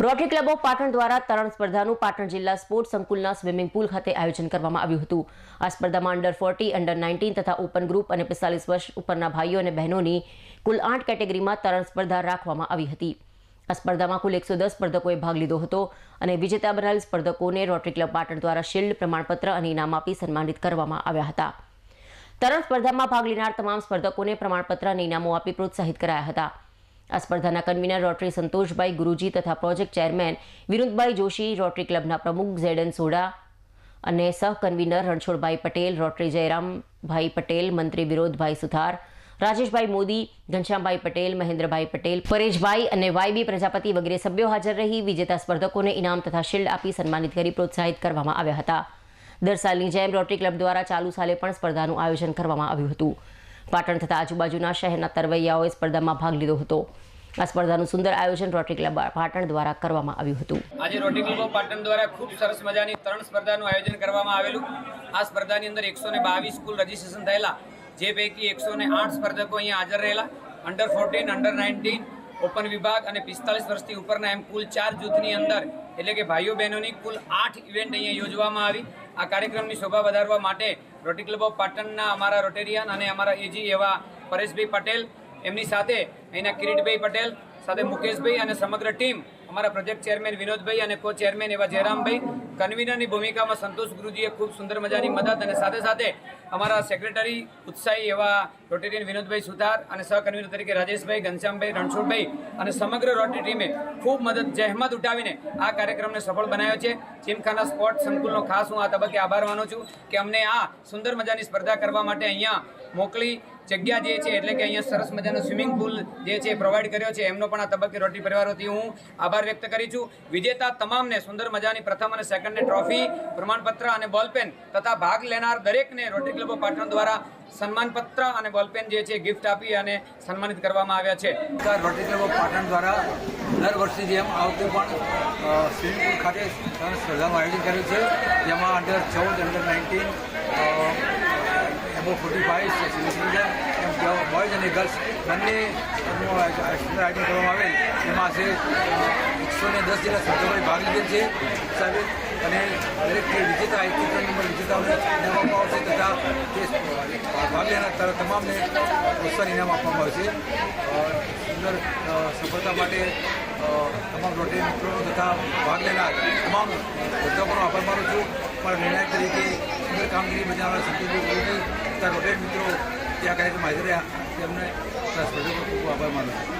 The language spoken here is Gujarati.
રોટરી ક્લબ ઓફ પાટણ દ્વારા તરણ સ્પર્ધાનું પાટણ જિલ્લા સ્પોર્ટ્સ સંકુલના સ્વિમિંગ પૂલ ખાતે આયોજન કરવામાં આવ્યું હતું। આ સ્પર્ધામાં અંડર 40, અંડર 19 તથા ઓપન ગ્રુપ અને 45 વર્ષ ઉપરના ભાઈઓ અને બહેનોની કુલ 8 કેટેગરીમાં તરણ સ્પર્ધા રાખવામાં આવી હતી। આ સ્પર્ધામાં કુલ 110 સ્પર્ધકોએ ભાગ લીધો હતો અને વિજેતા બનેલ સ્પર્ધકોને રોટરી ક્લબ પાટણ દ્વારા શિલ્ડ, પ્રમાણપત્ર અને ઇનામ આપી સન્માનિત કરવામાં આવ્યા હતા। તરણ સ્પર્ધામાં ભાગ લેનાર તમામ સ્પર્ધકોને પ્રમાણપત્ર અને ઇનામો આપી પ્રોત્સાહિત કરાયા હતા। આ સ્પર્ધાના કન્વીનર રોટરી સંતોષભાઈ ગુરુજી તથા project chairman Vinodbhai Joshi, Rotary ક્લબના પ્રમુખ ઝેડન સોડા અને સહ કન્વીનર રણછોડભાઈ પટેલ, રોટરી જયરામભાઈ પટેલ, મંત્રી વિરોધભાઈ સુથાર, રાજેશભાઈ મોદી, ઘનશ્યામભાઈ પટેલ, મહેન્દ્રભાઈ પટેલ, પરેશભાઈ અને વાયબી પ્રજાપતિ વગેરે સભ્યો હાજર રહી વિજેતા સ્પર્ધકોને ઇનામ તથા શિલ્ડ આપી સન્માનિત કરી પ્રોત્સાહિત કરવામાં આવ્યા હતા। દર સાલની જેમ રોટરી ક્લબ દ્વારા ચાલુ સાલે પણ સ્પર્ધાનું આયોજન કરવામાં આવ્યું હતું। પાટણ તથા આજુબાજુના શહેરના તરવૈયાઓએ સ્પર્ધામાં ભાગ લીધો હતો। આ સ્પર્ધાનું સુંદર આયોજન રોટરી ક્લબ પાટણ દ્વારા કરવામાં આવ્યું હતું। આજે રોટરી ક્લબ ઓફ પાટણ દ્વારા ખૂબ સરસ મજાની તરણ સ્પર્ધાનું આયોજન કરવામાં આવેલું। આ સ્પર્ધાની અંદર 122 કુલ રજીસ્ટ્રેશન થયેલા, જે પૈકી 108 સ્પર્ધકો અહીંયા હાજર રહેલા। અંડર 14, અંડર 19, ઓપન વિભાગ અને 45 વર્ષથી ઉપરના એમ કુલ 4 જૂથની અંદર એટલે કે ભાઈઓ બહેનોની કુલ 8 ઇવેન્ટ અહીંયા યોજવામાં આવી। આ કાર્યક્રમની શોભા વધારવા માટે રોટરી ક્લબ ઓફ પાટણના અમારા રોટેરિયન અને અમારા એજી એવા પરેશભાઈ પટેલ, એમની સાથે અહીંના કિરીટભાઈ પટેલ, સાથે મુકેશભાઈ અને સમગ્ર ટીમ, અમારા પ્રોજેક્ટ ચેરમેન વિનોદભાઈ અને કો ચેરમેન એવા જયરામભાઈ, કન્વીનરની ભૂમિકામાં સંતોષ ગુરુજીએ ખૂબ સુંદર મજાની મદદ અને સાથે સાથે અમારા સેક્રેટરી ઉત્સાહી એવા રોટેરિયન વિનોદભાઈ સુથાર અને સહ કન્વીનર તરીકે રાજેશભાઈ, ઘનશ્યામભાઈ, રણછોડભાઈ અને સમગ્ર રોટરી ટીમે ખૂબ જહેમત ઉઠાવીને આ કાર્યક્રમને સફળ બનાવ્યો છે। ચીમખાના સ્પોર્ટ સંકુલનો ખાસ હું આ તબક્કે આભાર માનું છું કે અમને આ સુંદર મજાની સ્પર્ધા કરવા માટે અહીંયા મોકલી જગ્યા જે છે એટલે કે અહીંયા સરસ મજાનો સ્વિમિંગ પૂલ જે છે પ્રોવાઈડ કર્યો છે, એમનો પણ આ તબક્કે રોટરી પરિવાર વતી હું આભાર વ્યક્ત કરી છું। વિજેતા તમામને સુંદર મજાની પ્રથમ અને સેકન્ડને ટ્રોફી, પ્રમાણપત્ર અને બોલપેન તથા ભાગ લેનાર દરેકને રોટરી ક્લબ ઓફ પાટણ દ્વારા સન્માનપત્ર અને બોલપેન જે છે ગિફ્ટ આપી અને સન્માનિત કરવામાં આવ્યા છે। રોટરી ક્લબ ઓફ પાટણ દ્વારા દર વર્ષની જેમ આ વખતે પણ સ્વિમિંગ પૂલ ખાતે સ્પર્ધાનું આયોજન કર્યું છે, જેમાં under 14, under 19, above 45 senior citizen એમ બોયઝ અને ગર્લ્સ બંને આયોજન કરવામાં આવેલ। એમાં છે 110 જેટલા સ્પર્ધકોએ ભાગ લીધેલ છે સાહેબ, અને દરેક વિજેતા 1 નંબર વિજેતાઓને ઇનામ આપવામાં આવશે તથા તે ભાગ લેનાર તમામને પ્રોત્સાહન ઇનામ આપવામાં આવશે। સુંદર સફળતા માટે તમામ રોટરી મિત્રો તથા ભાગ લેનાર તમામ સ્પર્ધકોનો આભાર માનું છું। પણ નિર્ણાયક તરીકે સુંદર કામગીરી બજાવનાર સંતોષભાઈ ગુરુજી તથા રોટરી મિત્રો ત્યાં કાર્યક્રમ હાજર રહ્યા, તેમને સ્પર્ધકો ખૂબ આભાર માનું છું।